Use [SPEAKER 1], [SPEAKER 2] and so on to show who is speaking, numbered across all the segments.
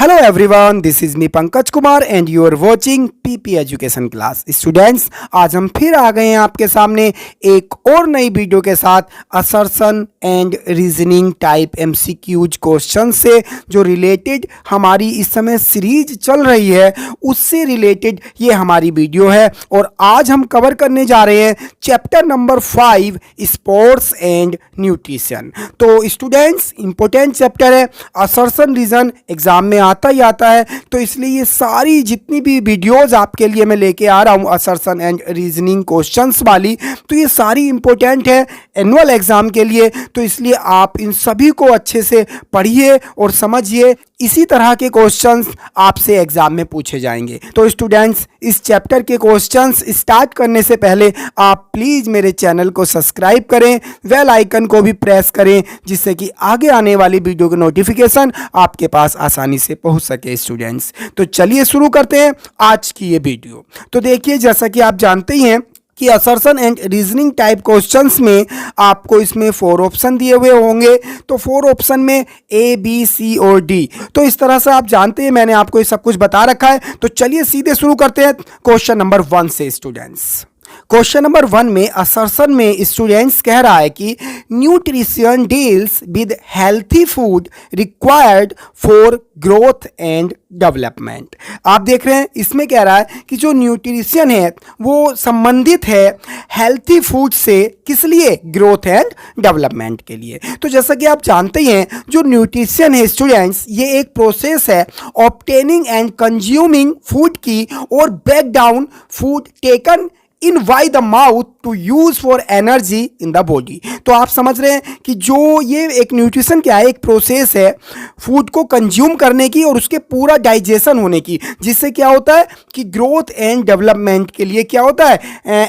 [SPEAKER 1] Hello everyone, this is me Pankaj Kumar and you are watching PP education class. Students, आज हम फिर आ गए हैं आपके सामने एक और नई वीडियो के साथ assertion and reasoning type MCQs question से जो रिलेटेड हमारी इस समय सीरीज चल रही है उससे रिलेटेड ये हमारी वीडियो है। और आज हम कवर करने जा रहे हैं chapter number 5 sports and nutrition. तो स्टूडेंट्स, इंपॉर्टेंट चैप्टर है, असर्शन रीजन एग्जाम में आता ही आता है, तो इसलिए ये सारी जितनी भी वीडियोस आपके लिए मैं लेके आ रहा हूँ असर्शन एंड रीजनिंग क्वेश्चंस वाली, तो ये सारी इंपॉर्टेंट है एनुअल एग्जाम के लिए। तो इसलिए आप इन सभी को अच्छे से पढ़िए और समझिए, इसी तरह के क्वेश्चंस आपसे एग्जाम में पूछे जाएंगे। तो स्टूडेंट्स, इस चैप्टर के क्वेश्चंस स्टार्ट करने से पहले आप प्लीज़ मेरे चैनल को सब्सक्राइब करें, बेल आइकन को भी प्रेस करें, जिससे कि आगे आने वाली वीडियो की नोटिफिकेशन आपके पास आसानी से पहुंच सके। स्टूडेंट्स, तो चलिए शुरू करते हैं आज की ये वीडियो। तो देखिए, जैसा कि आप जानते ही हैं कि assertion and reasoning type questions में आपको इसमें 4 ऑप्शन दिए हुए होंगे। तो 4 ऑप्शन में ए, बी, सी और डी। तो इस तरह से आप जानते हैं, मैंने आपको ये सब कुछ बता रखा है। तो चलिए सीधे शुरू करते हैं क्वेश्चन नंबर 1 से। स्टूडेंट्स, क्वेश्चन नंबर 1 में असर्शन में स्टूडेंट्स कह रहा है कि nutrition deals with healthy food required for growth and development. आप देख रहे हैं, इसमें कह रहा है कि जो न्यूट्रिशन है वो संबंधित है हेल्थी फूड से, किस लिए? ग्रोथ एंड डेवलपमेंट के लिए। तो जैसा कि आप जानते हैं, जो न्यूट्रिशन है स्टूडेंट्स, ये एक प्रोसेस है ऑब्टेनिंग एंड कंज्यूमिंग फूड की और break down food taken in by the mouth to use for energy in the body. तो आप समझ रहे हैं कि जो ये एक न्यूट्रिशन क्या है, एक प्रोसेस है फूड को कंज्यूम करने की और उसके पूरा डाइजेशन होने की, जिससे क्या होता है कि ग्रोथ एंड डेवलपमेंट के लिए क्या होता है,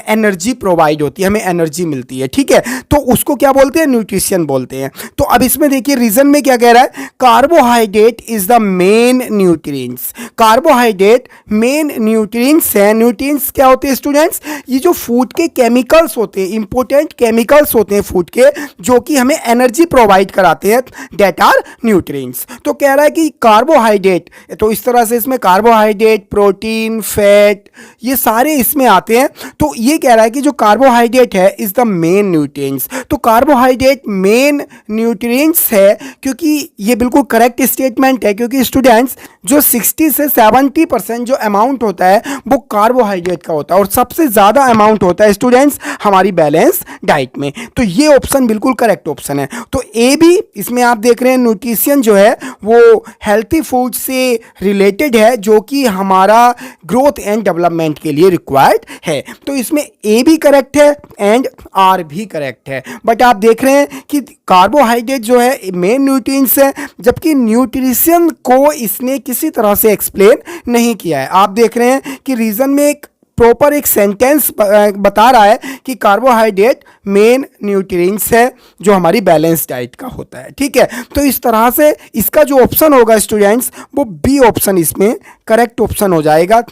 [SPEAKER 1] एनर्जी प्रोवाइड होती है, हमें एनर्जी मिलती है। ठीक है, तो उसको क्या बोलते हैं? न्यूट्रिशन बोलते हैं। तो अब इसमें देखिए रीजन में क्या कह रहा है, carbohydrate is the main nutrients. Carbohydrate main nutrients है। न्यूट्रिएंट्स क्या होते हैं स्टूडेंट्स? ये जो फूड के केमिकल्स होते हैं, इंपॉर्टेंट केमिकल्स होते हैं फूड के, जो कि हमें एनर्जी प्रोवाइड कराते हैं, दैट आर न्यूट्रिएंट्स। तो कह रहा है कि कार्बोहाइड्रेट, तो इस तरह से इसमें कार्बोहाइड्रेट, प्रोटीन, फैट, ये सारे इसमें आते हैं। तो ये कह रहा है कि जो कार्बोहाइड्रेट है इज द मेन न्यूट्रिएंट्स। तो कार्बोहाइड्रेट मेन न्यूट्रिएंट्स है, क्योंकि ये बिल्कुल करेक्ट स्टेटमेंट है, क्योंकि स्टूडेंट्स जो 60 से 70% जो अमाउंट होता है वो कार्बोहाइड्रेट का होता है और सबसे ज़्यादा अमाउंट होता है स्टूडेंट्स हमारी बैलेंस डाइट में। तो ये ऑप्शन बिल्कुल करेक्ट ऑप्शन है। तो ए भी इसमें आप देख रहे हैं, न्यूट्रिशन जो है वो हेल्थी फूड से रिलेटेड है, जो कि हमारा ग्रोथ एंड डेवलपमेंट के लिए रिक्वायर्ड है। तो इसमें ए भी करेक्ट है एंड आर भी करेक्ट है। बट आप देख रहे हैं कि कार्बोहाइड्रेट जो है मेन न्यूट्रिएंट्स है, जबकि न्यूट्रिशन को इसने किसी तरह से एक्सप्लेन नहीं किया है। आप देख रहे हैं कि रीजन में एक प्रॉपर एक सेंटेंस बता रहा है कि कार्बोहाइड्रेट मेन न्यूट्रिएंट्स है जो हमारी बैलेंस डाइट का होता है। ठीक है, तो इस तरह से इसका जो ऑप्शन होगा स्टूडेंट्स, वो बी ऑप्शन इसमें करेक्ट ऑप्शन हो जाएगा।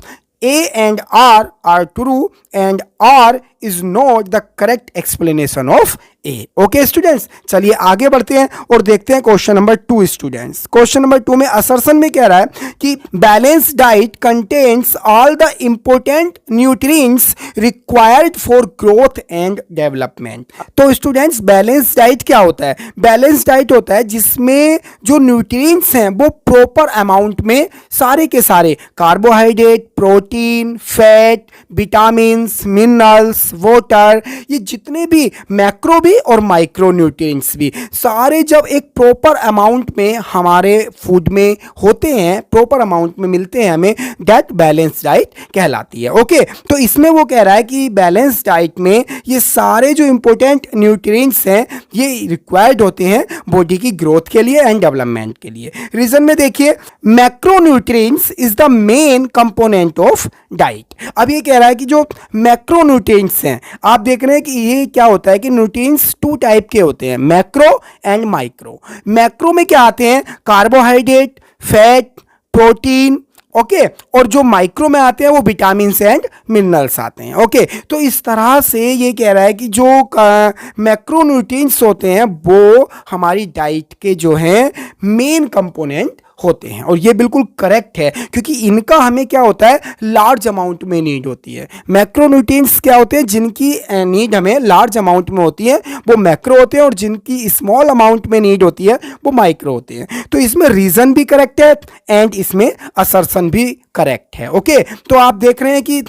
[SPEAKER 1] A and R are true and R is not the correct explanation of A. Okay students, चलिए आगे बढ़ते हैं और देखते हैं question number 2। Students, question number 2 में असर्शन में कह रहा है कि balance diet contains all the important nutrients required for growth and development. तो स्टूडेंट्स, बैलेंस डाइट क्या होता है? बैलेंस डाइट होता है जिसमें जो न्यूट्रिएंट्स हैं वो प्रॉपर अमाउंट में सारे के सारे carbohydrate, protein, fat, vitamins, minerals, water, ये जितने भी मैक्रो भी और माइक्रो न्यूट्रिएंट्स भी, सारे जब एक प्रॉपर अमाउंट में हमारे फूड में होते हैं, प्रॉपर अमाउंट में मिलते हैं हमें, दैट बैलेंस डाइट कहलाती है। ओके, तो इसमें वो कह रहा है कि बैलेंस डाइट में ये सारे जो इंपॉर्टेंट न्यूट्रिएंट्स हैं ये रिक्वायर्ड होते हैं बॉडी की ग्रोथ के लिए एंड डेवलपमेंट के लिए। रीजन में देखिए, macro nutrients is the main component of diet. अब ये कह रहा है कि जो मैक्रो न्यूट्रिएंट्स हैं, आप देख रहे हैं कि ये क्या होता है कि न्यूट्रिएंट्स 2 टाइप के होते हैं, मैक्रो एंड माइक्रो। मैक्रो में क्या आते हैं? कार्बोहाइड्रेट, फैट, प्रोटीन, ओके, और जो माइक्रो में आते हैं वो विटामिन एंड मिनरल्स आते हैं। ओके, तो इस तरह से ये कह रहा है कि जो मैक्रोन्यूट्रिएंट्स होते हैं वो हमारी डाइट के जो हैं मेन कंपोनेंट होते हैं। और ये बिल्कुल करेक्ट है, क्योंकि इनका हमें क्या होता है, लार्ज अमाउंट में नीड होती है। मैक्रोन्यूट्रिएंट्स क्या होते हैं, जिनकी नीड हमें लार्ज अमाउंट में होती है वो मैक्रो होते हैं, और जिनकी स्मॉल अमाउंट में नीड होती है वो माइक्रो होते हैं। तो इसमें रीजन भी करेक्ट है एंड इसमें असर्शन भी करेक्ट है। ओके, तो आप देख रहे हैं कि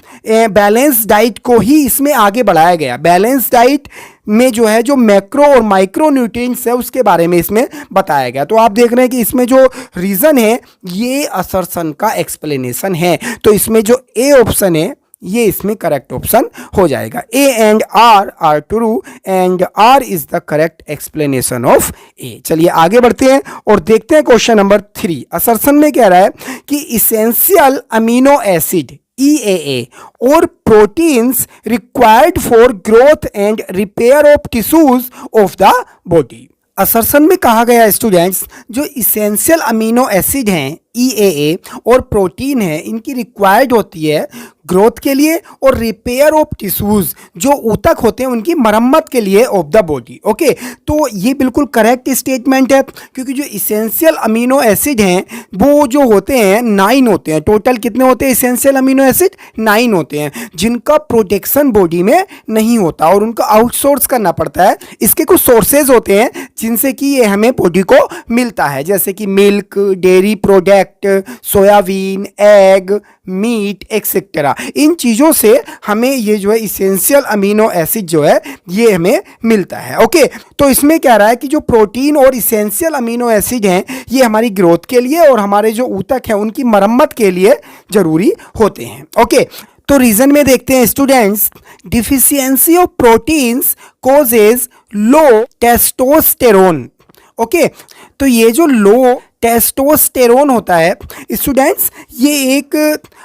[SPEAKER 1] बैलेंस डाइट को ही इसमें आगे बढ़ाया गया। बैलेंस डाइट में जो है, जो मैक्रो और माइक्रो न्यूट्रिएंट्स है उसके बारे में इसमें बताया गया। तो आप देख रहे हैं कि इसमें जो रीजन है ये असर्शन का एक्सप्लेनेशन है। तो इसमें जो ए ऑप्शन है ये इसमें करेक्ट ऑप्शन हो जाएगा। A and R true and R is the correct explanation of A. चलिए आगे बढ़ते हैं और देखते हैं क्वेश्चन नंबर 3। असर्शन में कह रहा है कि इसेंशियल अमीनो एसिड EAA और proteins required for growth and repair of tissues of the body. Assertion में कहा गया स्टूडेंट्स, जो इसेंशियल अमीनो एसिड हैं EAA और प्रोटीन है, इनकी रिक्वायर्ड होती है ग्रोथ के लिए और रिपेयर ऑफ टिश्यूज, जो ऊतक होते हैं उनकी मरम्मत के लिए ऑफ द बॉडी। ओके, तो ये बिल्कुल करेक्ट स्टेटमेंट है, क्योंकि जो इसेंशियल अमीनो एसिड हैं वो जो होते हैं 9 होते हैं। टोटल कितने होते हैं इसेंशियल अमीनो एसिड? 9 होते हैं, जिनका प्रोटेक्शन बॉडी में नहीं होता और उनको आउटसोर्स करना पड़ता है। इसके कुछ सोर्सेज होते हैं जिनसे कि ये हमें बॉडी को मिलता है, जैसे कि milk, dairy product, soybean, egg, meat etcetera. इन चीज़ों से हमें ये जो है इसेंशियल अमीनो एसिड जो है ये हमें मिलता है। ओके, तो इसमें क्या रहा है कि जो प्रोटीन और इसेंशियल अमीनो एसिड हैं ये हमारी ग्रोथ के लिए और हमारे जो ऊतक हैं उनकी मरम्मत के लिए ज़रूरी होते हैं। ओके, तो रीजन में देखते हैं students, deficiency of proteins causes low testosterone. Okay, तो ये जो लो टेस्टोस्टेरोन होता है स्टूडेंट्स, ये एक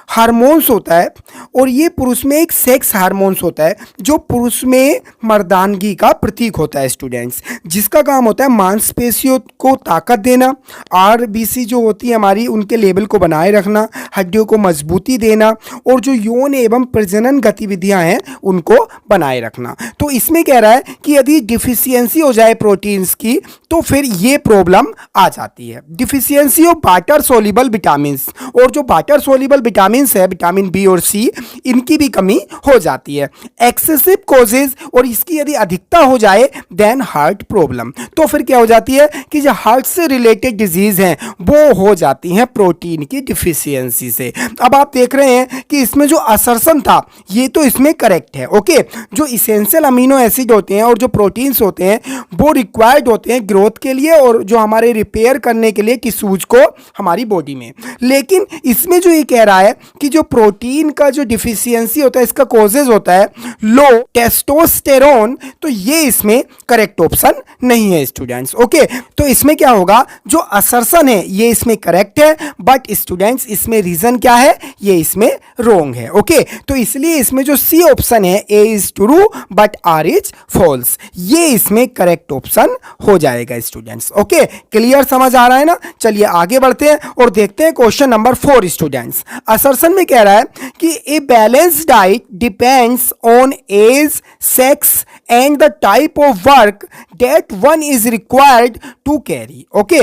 [SPEAKER 1] हार्मोन्स होता है और ये पुरुष में एक सेक्स हार्मोन्स होता है जो पुरुष में मर्दानगी का प्रतीक होता है स्टूडेंट्स, जिसका काम होता है मांसपेशियों को ताकत देना, आरबीसी जो होती है हमारी उनके लेवल को बनाए रखना, हड्डियों को मजबूती देना और जो यौन एवं प्रजनन गतिविधियां हैं उनको बनाए रखना। तो इसमें कह रहा है कि यदि डिफिशियंसी हो जाए प्रोटीन्स की तो फिर ये प्रॉब्लम आ जाती है। Deficiency of water soluble vitamins, और जो वाटर सोल्यूबल विटामिन्स है विटामिन बी और सी, इनकी भी कमी हो जाती है। एक्सेसिव कॉजेज, और इसकी यदि अधिकता हो जाए देन हार्ट प्रॉब्लम, तो फिर क्या हो जाती है कि जो हार्ट से रिलेटेड डिजीज हैं वो हो जाती हैं प्रोटीन की डिफिशियंसी से। अब आप देख रहे हैं कि इसमें जो असर्शन था ये तो इसमें करेक्ट है। ओके, जो इसेंशियल अमीनो एसिड होते हैं और जो प्रोटीन्स होते हैं वो रिक्वायर्ड होते हैं ग्रोथ के लिए और जो हमारे रिपेयर करने के लिए टिश्यूज को हमारी बॉडी में। लेकिन इसमें जो ये कह रहा है कि जो प्रोटीन का जो डिफिशियंसी होता है इसका कॉजेज होता है लो टेस्टोस्टेरोन, तो ये इसमें करेक्ट ऑप्शन नहीं है स्टूडेंट्स। ओके, तो इसमें क्या होगा, जो असर्शन है ये इसमें करेक्ट है, बट स्टूडेंट्स इसमें रीजन क्या है, ये इसमें रॉन्ग है। ओके, तो इसलिए इसमें जो सी ऑप्शन है A is true but R is false, ये इसमें करेक्ट ऑप्शन हो जाएगा स्टूडेंट्स। ओके, क्लियर समझ आ रहा है ना? चलिए आगे बढ़ते हैं और देखते हैं क्वेश्चन नंबर 4 स्टूडेंट्स। असर्शन में कह रहा है कि a balanced diet depends on age, sex and the type of work that one is required to carry. Okay,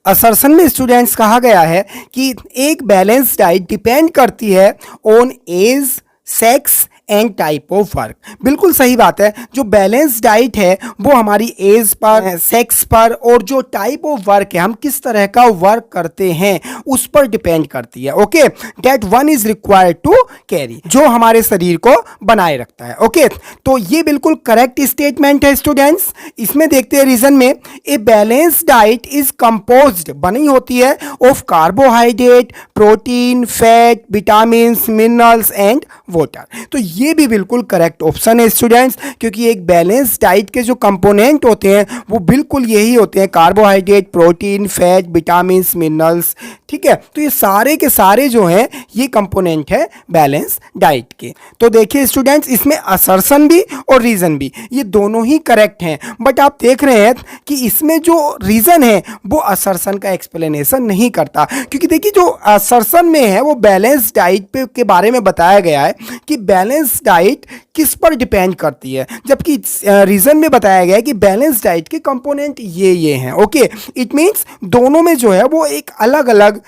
[SPEAKER 1] assertion में स्टूडेंट्स कहा गया है कि एक बैलेंस डाइट डिपेंड करती है on age, sex and type of work. बिल्कुल सही बात है, जो बैलेंस डाइट है वो हमारी एज पर, सेक्स पर और जो टाइप ऑफ वर्क है, हम किस तरह का वर्क करते हैं उस पर डिपेंड करती है। Okay, that one is required to carry, जो हमारे शरीर को बनाए रखता है। ओके, तो ये बिल्कुल करेक्ट स्टेटमेंट है स्टूडेंट्स। इसमें देखते हैं रीजन में, a balance diet is composed, बनी होती है of carbohydrate, protein, fat, vitamin, minerals and water. तो ये भी बिल्कुल करेक्ट ऑप्शन है स्टूडेंट्स, क्योंकि एक बैलेंस डाइट के जो कंपोनेंट होते हैं वो बिल्कुल यही होते हैं, carbohydrate, protein, fat, vitamin, minerals. ठीक है, तो ये सारे के सारे जो हैं ये कंपोनेंट है बैलेंस डाइट के। तो देखिए स्टूडेंट्स, इसमें असर्शन भी और रीजन भी ये दोनों ही करेक्ट हैं, बट आप देख रहे हैं कि इसमें जो रीजन है वो असर्शन का एक्सप्लेनेशन नहीं करता, क्योंकि देखिए जो असर्शन में है वो बैलेंस डाइट पे के बारे में बताया गया है कि बैलेंस डाइट किस पर डिपेंड करती है, जबकि रीजन में बताया गया है कि बैलेंस डाइट के कंपोनेंट ये हैं। ओके, इट मीन्स दोनों में जो है वो एक अलग अलग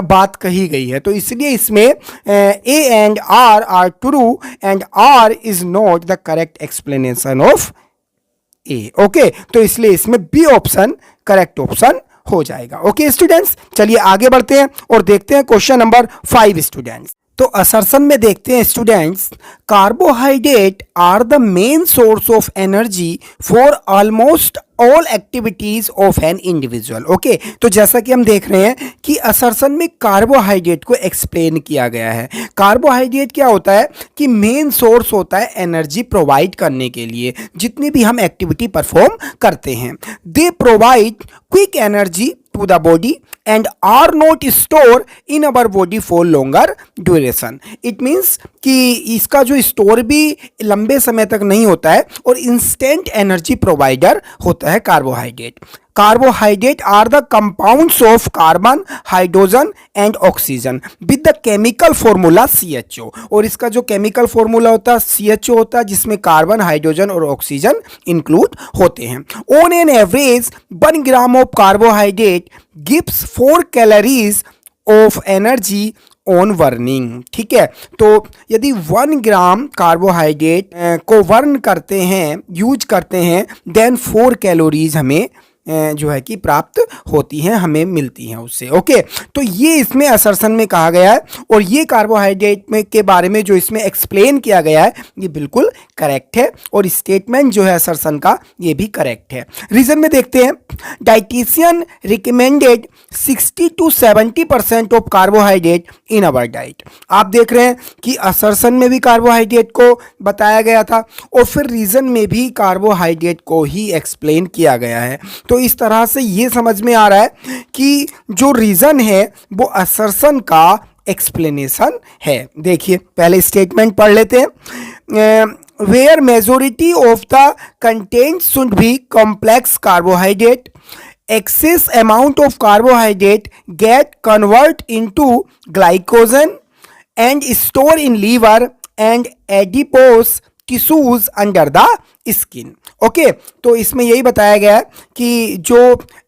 [SPEAKER 1] बात कही गई है, तो इसलिए इसमें A and R true and R is not the correct explanation of A. Okay, तो इसलिए इसमें बी ऑप्शन करेक्ट ऑप्शन हो जाएगा। ओके स्टूडेंट्स, चलिए आगे बढ़ते हैं और देखते हैं क्वेश्चन नंबर 5 स्टूडेंट्स। तो असर्शन में देखते हैं students, carbohydrate are the main source of energy for almost all activities of an individual. Okay, तो जैसा कि हम देख रहे हैं कि असर्शन में कार्बोहाइड्रेट को एक्सप्लेन किया गया है। कार्बोहाइड्रेट क्या होता है कि मेन सोर्स होता है एनर्जी प्रोवाइड करने के लिए जितनी भी हम एक्टिविटी परफॉर्म करते हैं। They provide quick energy to the body and are not store in our body for longer duration. It means कि इसका जो स्टोर भी लंबे समय तक नहीं होता है और इंस्टेंट एनर्जी प्रोवाइडर होता है carbohydrate. Carbohydrate are the compounds of carbon, hydrogen and oxygen with the chemical formula CHO। और इसका जो केमिकल फॉर्मूला होता है CHO होता है, जिसमें कार्बन, हाइड्रोजन और ऑक्सीजन इंक्लूड होते हैं। On an average 1 gram of carbohydrate gives 4 calories of energy on burning. ठीक है, तो यदि 1 ग्राम कार्बोहाइड्रेट को बर्न करते हैं, यूज करते हैं, देन 4 कैलोरीज हमें जो है कि प्राप्त होती हैं, हमें मिलती हैं उससे। ओके, तो ये इसमें असर्शन में कहा गया है और ये कार्बोहाइड्रेट में के बारे में जो इसमें एक्सप्लेन किया गया है ये बिल्कुल करेक्ट है और स्टेटमेंट जो है असर्शन का ये भी करेक्ट है। रीजन में देखते हैं, dietitian recommended 60 to 70% of carbohydrate in our diet. आप देख रहे हैं कि असर्शन में भी कार्बोहाइड्रेट को बताया गया था और फिर रीजन में भी कार्बोहाइड्रेट को ही एक्सप्लेन किया गया है। तो इस तरह से ये समझ में आ रहा है कि जो रीजन है वो असर्शन का एक्सप्लेनेशन है। देखिए पहले स्टेटमेंट पढ़ लेते हैं। Where majority of the content should be complex carbohydrate, excess amount of carbohydrate get convert into glycogen and store in liver and adipose tissues under the skin। Okay, तो इसमें यही बताया गया है कि जो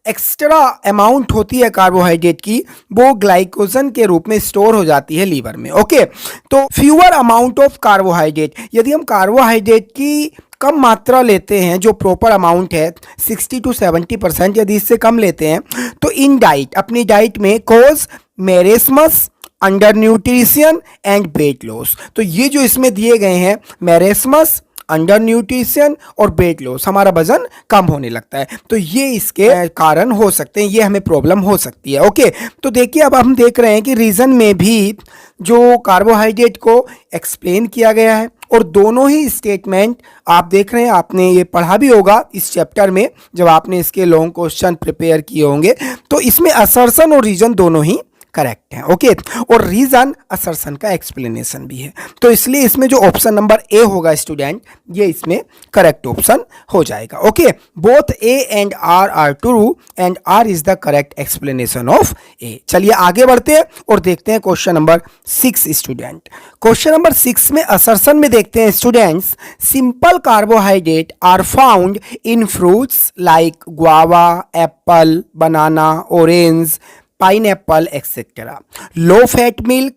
[SPEAKER 1] एक्स्ट्रा अमाउंट होती है कार्बोहाइड्रेट की वो ग्लाइकोजन के रूप में स्टोर हो जाती है लीवर में। ओके, तो फ्यूअर अमाउंट ऑफ कार्बोहाइड्रेट, यदि हम कार्बोहाइड्रेट की कम मात्रा लेते हैं, जो प्रॉपर अमाउंट है 60 to 70%, यदि इससे कम लेते हैं तो इन डाइट, अपनी डाइट में cause marasmus, under nutrition and weight loss. तो ये जो इसमें दिए गए हैं मेरेस्मस, अंडर न्यूट्रिशन और वेट लॉस, हमारा वजन कम होने लगता है, तो ये इसके कारण हो सकते हैं, ये हमें प्रॉब्लम हो सकती है। ओके, तो देखिए अब हम देख रहे हैं कि रीजन में भी जो कार्बोहाइड्रेट को एक्सप्लेन किया गया है और दोनों ही स्टेटमेंट आप देख रहे हैं, आपने ये पढ़ा भी होगा इस चैप्टर में जब आपने इसके लॉन्ग क्वेश्चन प्रिपेयर किए होंगे, तो इसमें असर्शन और रीजन दोनों ही करेक्ट है। ओके, और रीजन असर्शन का एक्सप्लेनेशन भी है, तो इसलिए इसमें जो ऑप्शन नंबर ए होगा स्टूडेंट, ये इसमें करेक्ट ऑप्शन हो जाएगा। Okay, both A and R are true and R is the correct explanation of A. चलिए आगे बढ़ते हैं और देखते हैं question number 6 student. Question number 6 में असर्शन में देखते हैं students, simple carbohydrate are found in fruits like guava, apple, banana, orange, pineapple etcetera. Low fat milk,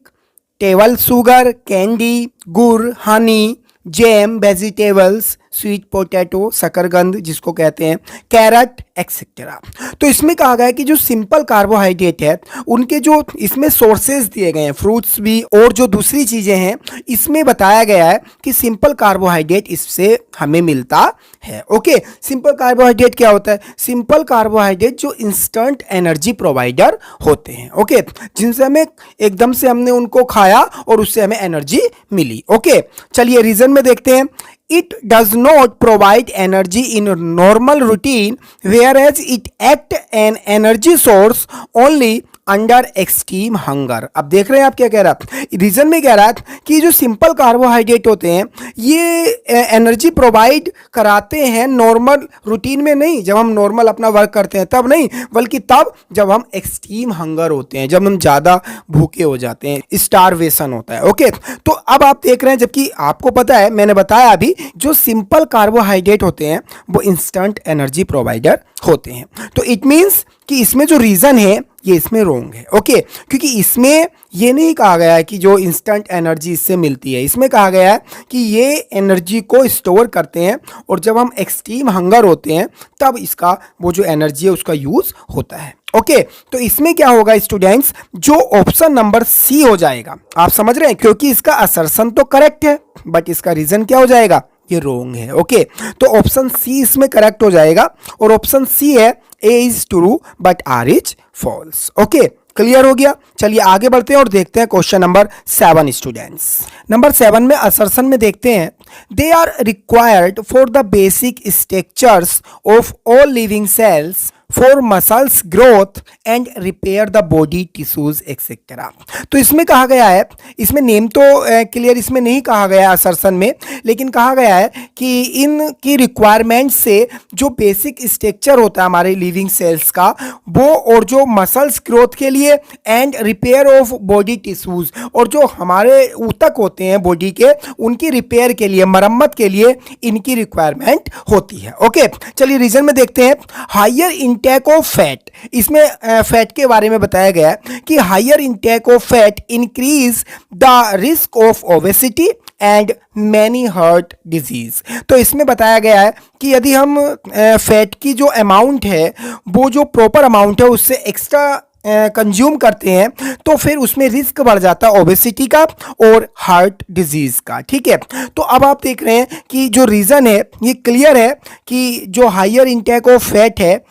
[SPEAKER 1] table sugar, candy, गुड़, honey, jam, vegetables, sweet potato, शकरकंद जिसको कहते हैं, carat etcetera. तो इसमें कहा गया है कि जो सिंपल कार्बोहाइड्रेट है उनके जो इसमें सोर्सेज दिए गए हैं, फ्रूट्स भी और जो दूसरी चीज़ें हैं, इसमें बताया गया है कि सिंपल कार्बोहाइड्रेट इससे हमें मिलता है। ओके, सिंपल कार्बोहाइड्रेट क्या होता है? सिंपल कार्बोहाइड्रेट जो इंस्टेंट एनर्जी प्रोवाइडर होते हैं। ओके, जिनसे हमें एकदम से हमने उनको खाया और उससे हमें एनर्जी मिली। ओके, चलिए रीजन में देखते हैं। It does not provide energy in normal routine, whereas it act an energy source only under extreme hunger. अब देख रहे हैं आप क्या कह रहा है, रीजन में कह रहा है कि जो सिंपल कार्बोहाइड्रेट होते हैं ये एनर्जी प्रोवाइड कराते हैं नॉर्मल रूटीन में नहीं, जब हम नॉर्मल अपना वर्क करते हैं तब नहीं, बल्कि तब जब हम एक्सट्रीम हंगर होते हैं, जब हम ज़्यादा भूखे हो जाते हैं, स्टारवेशन होता है। ओके, तो अब आप देख रहे हैं, जबकि आपको पता है, मैंने बताया अभी, जो सिंपल कार्बोहाइड्रेट होते हैं वो इंस्टेंट एनर्जी प्रोवाइडर होते हैं। तो इट मीन्स कि इसमें जो रीज़न है ये इसमें रोंग है। ओके, क्योंकि इसमें ये नहीं कहा गया है कि जो इंस्टेंट एनर्जी इससे मिलती है, इसमें कहा गया है कि ये एनर्जी को स्टोर करते हैं और जब हम एक्सट्रीम हंगर होते हैं तब इसका वो जो एनर्जी है उसका यूज़ होता है। ओके, तो इसमें क्या होगा स्टूडेंट्स, जो ऑप्शन नंबर सी हो जाएगा। आप समझ रहे हैं, क्योंकि इसका असर्शन तो करेक्ट है बट इसका रीज़न क्या हो जाएगा, ये रोंग है। ओके, तो ऑप्शन सी इसमें करेक्ट हो जाएगा और ऑप्शन सी है A is true but R is false. Okay, clear हो गया। चलिए आगे बढ़ते हैं और देखते हैं क्वेश्चन नंबर 7 स्टूडेंट्स। नंबर 7 में असर्शन में देखते हैं, they are required for the basic structures of all living cells for muscles growth and repair the body tissues etcetera. तो इसमें कहा गया है, इसमें नेम तो क्लियर इसमें नहीं कहा गया है असर्शन में, लेकिन कहा गया है कि इनकी रिक्वायरमेंट से जो बेसिक स्ट्रक्चर होता है हमारे लिविंग सेल्स का वो, और जो मसल्स ग्रोथ के लिए and repair of body tissues, और जो हमारे ऊतक होते हैं बॉडी के उनकी रिपेयर के लिए, मरम्मत के लिए इनकी रिक्वायरमेंट होती है। ओके, चलिए रीजन में देखते हैं। हायर इंटेक ऑफ फैट, इसमें फैट के बारे में बताया गया है कि higher intake of fat increase the risk of obesity and many heart disease. तो इसमें बताया गया है कि यदि हम फैट की जो अमाउंट है वो जो प्रॉपर अमाउंट है उससे एक्स्ट्रा कंज्यूम करते हैं तो फिर उसमें रिस्क बढ़ जाता है ओबेसिटी का और हार्ट डिजीज का। ठीक है, तो अब आप देख रहे हैं कि जो रीज़न है ये क्लियर है कि जो हायर इंटेक ऑफ फैट है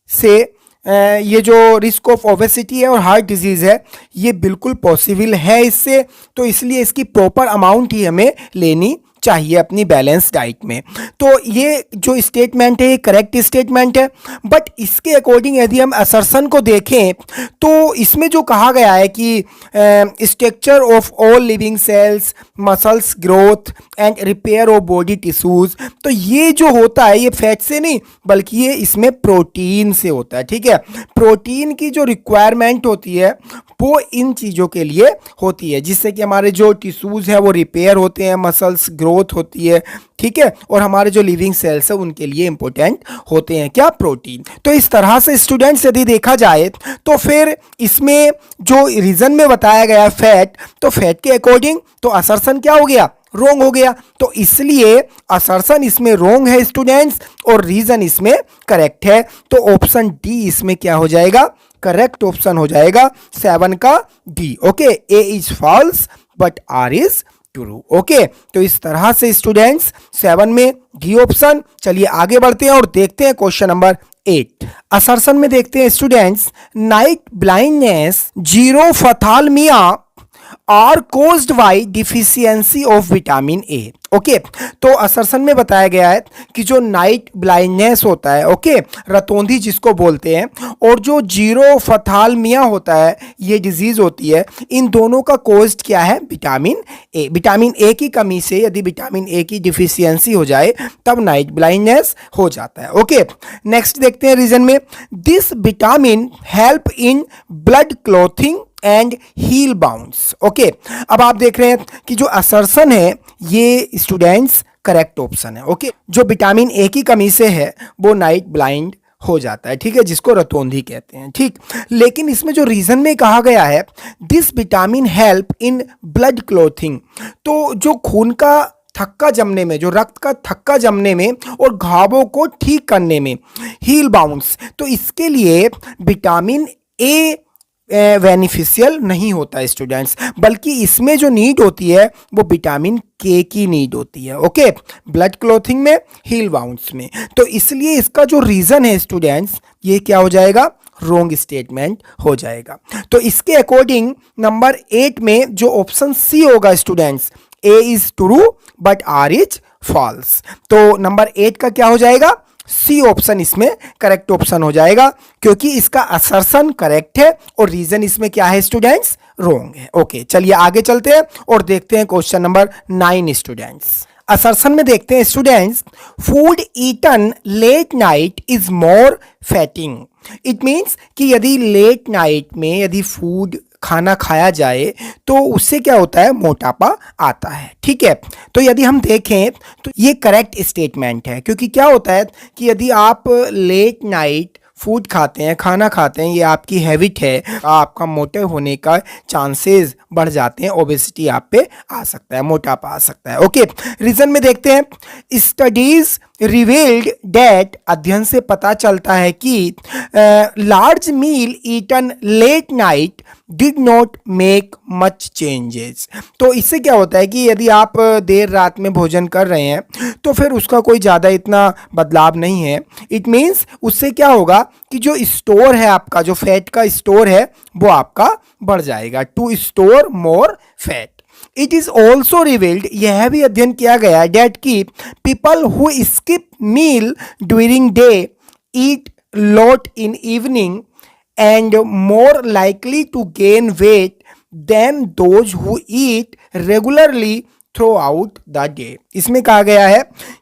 [SPEAKER 1] से ये जो रिस्क ऑफ ओबेसिटी है और हार्ट डिजीज़ है ये बिल्कुल पॉसिबल है इससे, तो इसलिए इसकी प्रॉपर अमाउंट ही हमें लेनी चाहिए अपनी बैलेंस डाइट में। तो ये जो स्टेटमेंट है ये करेक्ट स्टेटमेंट है, बट इसके अकॉर्डिंग यदि हम असर्शन को देखें तो इसमें जो कहा गया है कि structure of all living sales, muscles growth and repair of body tissues, तो ये जो होता है ये फैट से नहीं बल्कि ये इसमें प्रोटीन से होता है। ठीक है, प्रोटीन की जो रिक्वायरमेंट होती है वो इन चीज़ों के लिए होती है जिससे कि हमारे जो टिश्यूज़ है वो रिपेयर होते हैं, मसल्स ग्रोथ होती है। ठीक है, और हमारे जो लिविंग सेल्स है उनके लिए इंपॉर्टेंट होते हैं क्या, प्रोटीन। तो इस तरह से स्टूडेंट्स यदि देखा जाए तो फिर इसमें जो रीज़न में बताया गया फैट, तो फैट के अकॉर्डिंग तो असर्शन क्या हो गया, रोंग हो गया। तो इसलिए असर्शन इसमें रोंग है स्टूडेंट्स और रीज़न इसमें करेक्ट है। तो ऑप्शन डी इसमें क्या हो जाएगा, करेक्ट ऑप्शन हो जाएगा 7 का D. Okay, A is false but R is true. Okay, तो इस तरह से स्टूडेंट्स 7 में डी ऑप्शन। चलिए आगे बढ़ते हैं और देखते हैं क्वेश्चन नंबर 8। असर्शन में देखते हैं students, night blindness, xerophthalmia are caused by deficiency of vitamin A. Okay, तो असर्शन में बताया गया है कि जो नाइट ब्लाइंडनेस होता है, ओके, रतौंधी जिसको बोलते हैं, और जो जीरोफथालमिया होता है ये डिजीज़ होती है, इन दोनों का कोज्ड क्या है, विटामिन ए। विटामिन ए की कमी से यदि विटामिन ए की डिफिशियंसी हो जाए तब नाइट ब्लाइंडनेस हो जाता है। ओके, नेक्स्ट देखते हैं रीजन में, this vitamin help in blood clotting and heal wounds. Okay, अब आप देख रहे हैं कि जो असर्शन है ये स्टूडेंट्स करेक्ट ऑप्शन है। ओके, जो विटामिन ए की कमी से है वो नाइट ब्लाइंड हो जाता है। ठीक है, जिसको रतौंधी कहते हैं। ठीक, लेकिन इसमें जो रीजन में कहा गया है this vitamin help in blood clothing, तो जो खून का थक्का जमने में, जो रक्त का थक्का जमने में और घावों को ठीक करने में, हील बाउंड्स, तो इसके लिए विटामिन ए बेनिफिशियल नहीं होता है स्टूडेंट्स, बल्कि इसमें जो नीड होती है वो विटामिन के की नीड होती है। ओके, ब्लड क्लॉथिंग में, हील बाउंड्स में। तो इसलिए इसका जो रीज़न है स्टूडेंट्स ये क्या हो जाएगा, रोंग स्टेटमेंट हो जाएगा। तो इसके अकॉर्डिंग नंबर 8 में जो ऑप्शन सी होगा students, A is true but R is false. तो नंबर 8 का क्या हो जाएगा, सी ऑप्शन इसमें करेक्ट ऑप्शन हो जाएगा, क्योंकि इसका असर्शन करेक्ट है और रीजन इसमें क्या है स्टूडेंट्स, रॉन्ग है। ओके, चलिए आगे चलते हैं और देखते हैं क्वेश्चन नंबर 9 स्टूडेंट्स। असर्शन में देखते हैं students, food eaten late night is more fattening. It means कि यदि लेट नाइट में यदि फूड खाना खाया जाए तो उससे क्या होता है, मोटापा आता है। ठीक है, तो यदि हम देखें तो ये करेक्ट स्टेटमेंट है, क्योंकि क्या होता है कि यदि आप लेट नाइट फूड खाते हैं, खाना खाते हैं, ये आपकी हैबिट है, आपका मोटे होने का चांसेस बढ़ जाते हैं, ओबेसिटी आप पे आ सकता है, मोटापा आ सकता है। ओके, रीजन में देखते हैं, स्टडीज रिवील्ड डेट, अध्ययन से पता चलता है कि large meal eaten late night did not make much changes. तो इससे क्या होता है कि यदि आप देर रात में भोजन कर रहे हैं तो फिर उसका कोई ज़्यादा इतना बदलाव नहीं है। इट मीन्स उससे क्या होगा कि जो स्टोर है आपका, जो फैट का स्टोर है वो आपका बढ़ जाएगा, to store more fat. It is also revealed, यह भी अध्ययन किया गया है, डेट की people who skip meal during day eat lot in evening and more likely to gain weight than those who eat regularly throughout the day। इसमें कहा गया है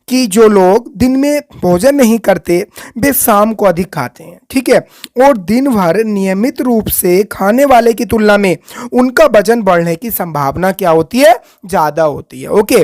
[SPEAKER 1] कि जो लोग दिन में भोजन नहीं करते वे शाम को अधिक खाते हैं, ठीक है, और दिन भर नियमित रूप से खाने वाले की तुलना में उनका वजन बढ़ने की संभावना क्या होती है, ज़्यादा होती है। ओके,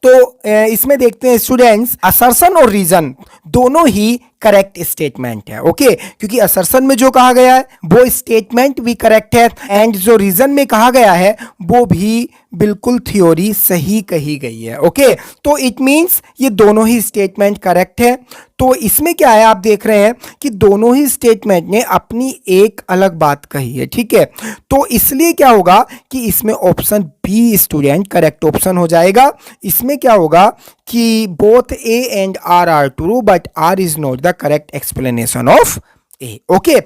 [SPEAKER 1] तो इसमें देखते हैं स्टूडेंट्स, असर्शन और रीजन दोनों ही करेक्ट स्टेटमेंट है। ओके, क्योंकि असर्शन में जो कहा गया है वो स्टेटमेंट भी करेक्ट है एंड जो रीजन में कहा गया है वो भी बिल्कुल थ्योरी सही कही गई है। ओके, तो इट मींस ये दोनों ही स्टेटमेंट करेक्ट है। तो इसमें क्या है, आप देख रहे हैं कि दोनों ही स्टेटमेंट ने अपनी एक अलग बात कही है। ठीक है, तो इसलिए क्या होगा कि इसमें option B student correct option हो जाएगा। इसमें क्या होगा कि both A and R are true but R is not the correct explanation of A. Okay,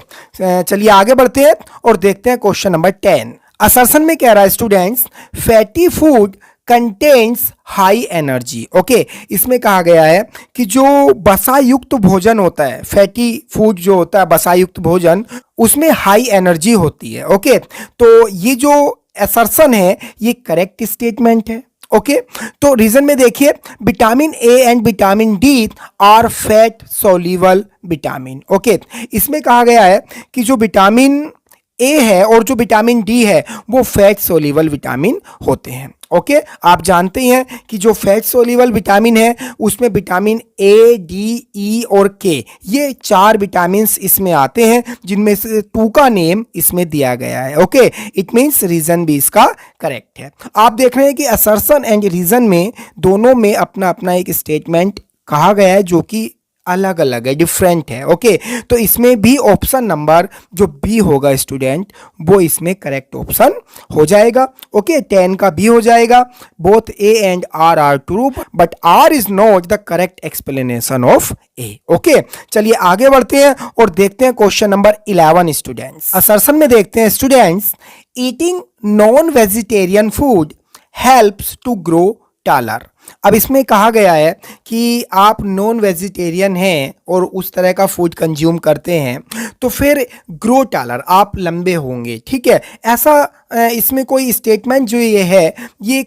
[SPEAKER 1] चलिए आगे बढ़ते हैं और देखते हैं क्वेश्चन नंबर 10। असर्शन में कह रहा है students, fatty food contains high energy. Okay, इसमें कहा गया है कि जो वसा युक्त भोजन होता है, फैटी फूड जो होता है वसा युक्त भोजन, उसमें हाई एनर्जी होती है। ओके, तो ये जो असर्शन है ये करेक्ट स्टेटमेंट है। ओके, तो रीजन में देखिए, vitamin A and vitamin D R fat soluble vitamin. Okay, इसमें कहा गया है कि जो विटामिन ए है और जो विटामिन डी है वो फैट सोल्यूबल विटामिन होते हैं। ओके, आप जानते हैं कि जो फैट सोल्यूबल विटामिन है उसमें विटामिन ए, डी, ई और के, ये 4 विटामिन इसमें आते हैं, जिनमें से 2 का नेम इसमें दिया गया है। ओके, इट मीन्स रीजन भी इसका करेक्ट है। आप देख रहे हैं कि असर्शन एंड रीजन में दोनों में अपना अपना एक स्टेटमेंट कहा गया है जो कि अलग अलग है, डिफरेंट है। ओके, तो इसमें भी ऑप्शन नंबर जो बी होगा स्टूडेंट वो इसमें करेक्ट ऑप्शन हो जाएगा। ओके, 10 का बी हो जाएगा, both A and R are true but R is not the correct explanation of A. Okay, चलिए आगे बढ़ते हैं और देखते हैं क्वेश्चन नंबर 11 स्टूडेंट्स। असर्शन में देखते हैं students, eating non vegetarian food helps to grow taller. अब इसमें कहा गया है कि आप नॉन वेजिटेरियन हैं और उस तरह का फूड कंज्यूम करते हैं तो फिर ग्रो टालर, आप लंबे होंगे। ठीक है, ऐसा इसमें कोई स्टेटमेंट जो ये है ये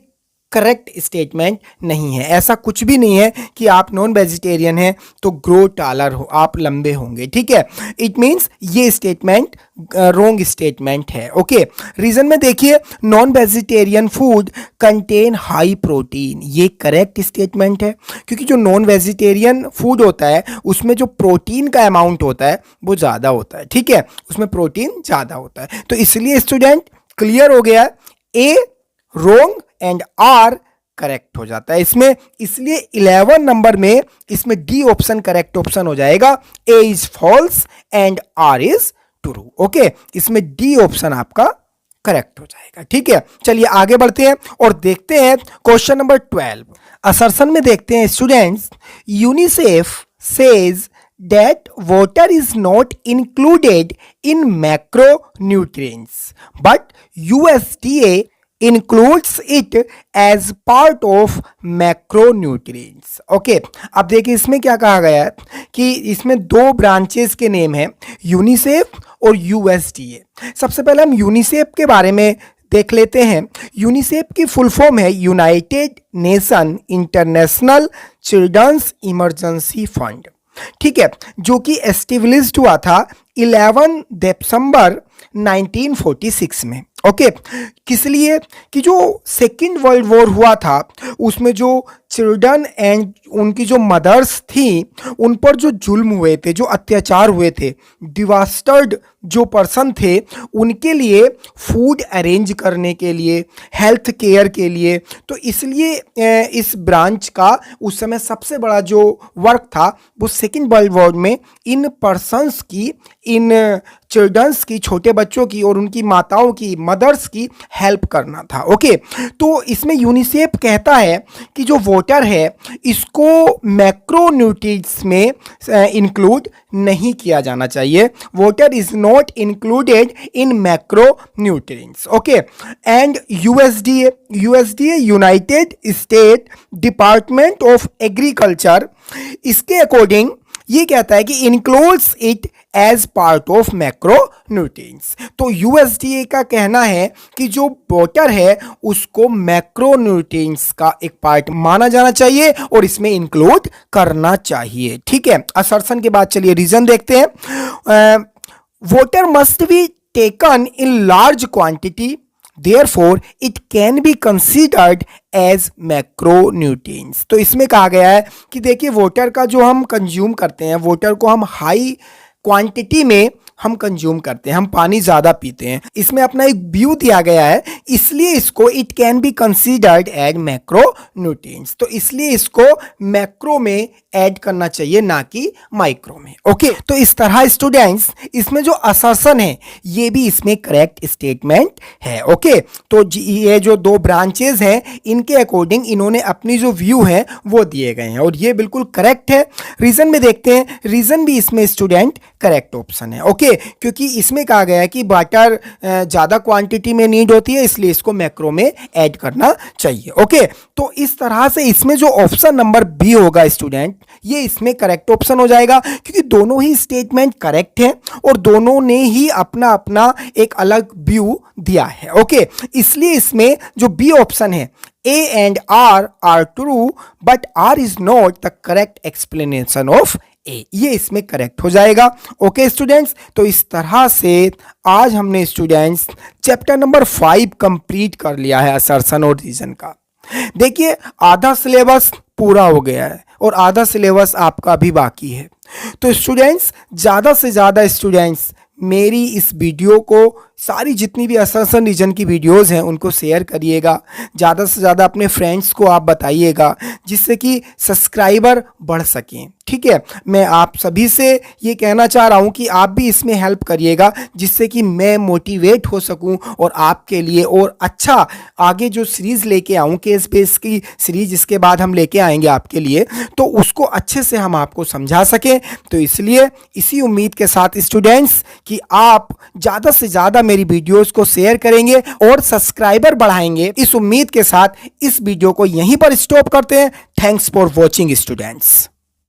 [SPEAKER 1] करेक्ट स्टेटमेंट नहीं है। ऐसा कुछ भी नहीं है कि आप नॉन वेजिटेरियन हैं तो ग्रो टालर हो, आप लंबे होंगे। ठीक है, इट मीन्स ये स्टेटमेंट रॉन्ग स्टेटमेंट है। ओके, रीजन में देखिए, non vegetarian food contain high protein, ये करेक्ट स्टेटमेंट है, क्योंकि जो नॉन वेजिटेरियन फूड होता है उसमें जो प्रोटीन का अमाउंट होता है वो ज़्यादा होता है। ठीक है, उसमें प्रोटीन ज़्यादा होता है, तो इसलिए स्टूडेंट क्लियर हो गया, ए रॉन्ग एंड आर करेक्ट हो जाता है इसमें। इसलिए 11 नंबर में इसमें डी ऑप्शन करेक्ट ऑप्शन हो जाएगा, A is false and R is true. Okay, इसमें डी ऑप्शन आपका करेक्ट हो जाएगा। ठीक है, चलिए आगे बढ़ते हैं और देखते हैं क्वेश्चन नंबर 12। असर्शन में देखते हैं students, UNICEF says that water is not included in macronutrients but USDA includes it as part of macronutrients. Okay, अब देखिए इसमें क्या कहा गया है कि इसमें दो ब्रांचेस के नेम हैं, यूनिसेफ और यूएसडीए। सबसे पहले हम यूनिसेफ के बारे में देख लेते हैं। यूनिसेफ की फुल फॉर्म है United Nation International Children's Emergency Fund, ठीक है, जो कि एस्टेब्लिश्ड हुआ था 11 दिसंबर 1946 में। ओके, किस लिए कि जो सेकेंड वर्ल्ड वॉर हुआ था उसमें जो चिल्ड्रन एंड उनकी जो मदर्स थी उन पर जो जुल्म हुए थे, जो अत्याचार हुए थे, डिवास्टर्ड जो पर्सन थे, उनके लिए फूड अरेंज करने के लिए, हेल्थ केयर के लिए, तो इसलिए इस ब्रांच का उस समय सबसे बड़ा जो वर्क था वो सेकेंड वर्ल्ड वॉर में इन पर्सन्स की, इन चिल्ड्रंस की, छोटे बच्चों की और उनकी माताओं की, मदर्स की हेल्प करना था। ओके, तो इसमें यूनिसेफ कहता है कि जो वाटर है इसको मैक्रोन्यूट्रिएंट्स में इंक्लूड नहीं किया जाना चाहिए। Water is not included in macronutrients. Okay, and USDA United State Department of Agriculture, इसके अकॉर्डिंग ये कहता है कि includes it as part of macronutrients. तो यूएसडीए का कहना है कि जो वाटर है उसको मैक्रोन्यूट्रिएंट्स का एक पार्ट माना जाना चाहिए और इसमें इंक्लूड करना चाहिए। ठीक है, असर्शन के बाद चलिए रीजन देखते हैं। Water must be taken in large quantity, therefore it can be considered as macronutrients। तो इसमें कहा गया है कि देखिए वाटर का जो हम कंज्यूम करते हैं, वाटर को हम हाई क्वांटिटी में हम कंज्यूम करते हैं, हम पानी ज़्यादा पीते हैं, इसमें अपना एक व्यू दिया गया है, इसलिए इसको it can be considered as macronutrients. तो इसलिए इसको मैक्रो में ऐड करना चाहिए, ना कि माइक्रो में। ओके, तो इस तरह स्टूडेंट्स इसमें जो असर्शन है ये भी इसमें करेक्ट स्टेटमेंट है। ओके, तो ये जो दो ब्रांचेज हैं इनके अकॉर्डिंग इन्होंने अपनी जो व्यू है वो दिए गए हैं और ये बिल्कुल करेक्ट है। रीजन में देखते हैं, रीजन भी इसमें स्टूडेंट करेक्ट ऑप्शन है। ओके, क्योंकि इसमें कहा गया है कि वाटर ज़्यादा क्वांटिटी में नीड होती है, इसलिए इसको मैक्रो में ऐड करना चाहिए। ओके, तो इस तरह से इसमें जो ऑप्शन नंबर बी होगा स्टूडेंट, ये इसमें करेक्ट ऑप्शन हो जाएगा, क्योंकि दोनों ही स्टेटमेंट करेक्ट हैं और दोनों ने ही अपना अपना एक अलग व्यू दिया है। ओके, इसलिए इसमें जो बी ऑप्शन है A and R are true, but R is not the correct explanation of A, ये इसमें करेक्ट हो जाएगा। ओके स्टूडेंट्स, तो इस तरह से आज हमने स्टूडेंट्स चैप्टर नंबर 5 कंप्लीट कर लिया है असर्शन और रीजन का। देखिए आधा सिलेबस पूरा हो गया है और आधा सिलेबस आपका भी बाकी है। तो स्टूडेंट्स ज़्यादा से ज़्यादा स्टूडेंट्स मेरी इस वीडियो को, सारी जितनी भी असर्शन रीजन की वीडियोस हैं उनको शेयर करिएगा, ज़्यादा से ज़्यादा अपने फ्रेंड्स को आप बताइएगा, जिससे कि सब्सक्राइबर बढ़ सकें। ठीक है, मैं आप सभी से ये कहना चाह रहा हूँ कि आप भी इसमें हेल्प करिएगा, जिससे कि मैं मोटिवेट हो सकूँ और आपके लिए और अच्छा आगे जो सीरीज़ लेके आऊँ, केस बेस की सीरीज इसके बाद हम लेके आएंगे आपके लिए, तो उसको अच्छे से हम आपको समझा सकें। तो इसलिए इसी उम्मीद के साथ स्टूडेंट्स कि आप ज़्यादा से ज़्यादा मेरी वीडियोस को शेयर करेंगे और सब्सक्राइबर बढ़ाएंगे, इस उम्मीद के साथ इस वीडियो को यहीं पर स्टॉप करते हैं। Thanks for watching students.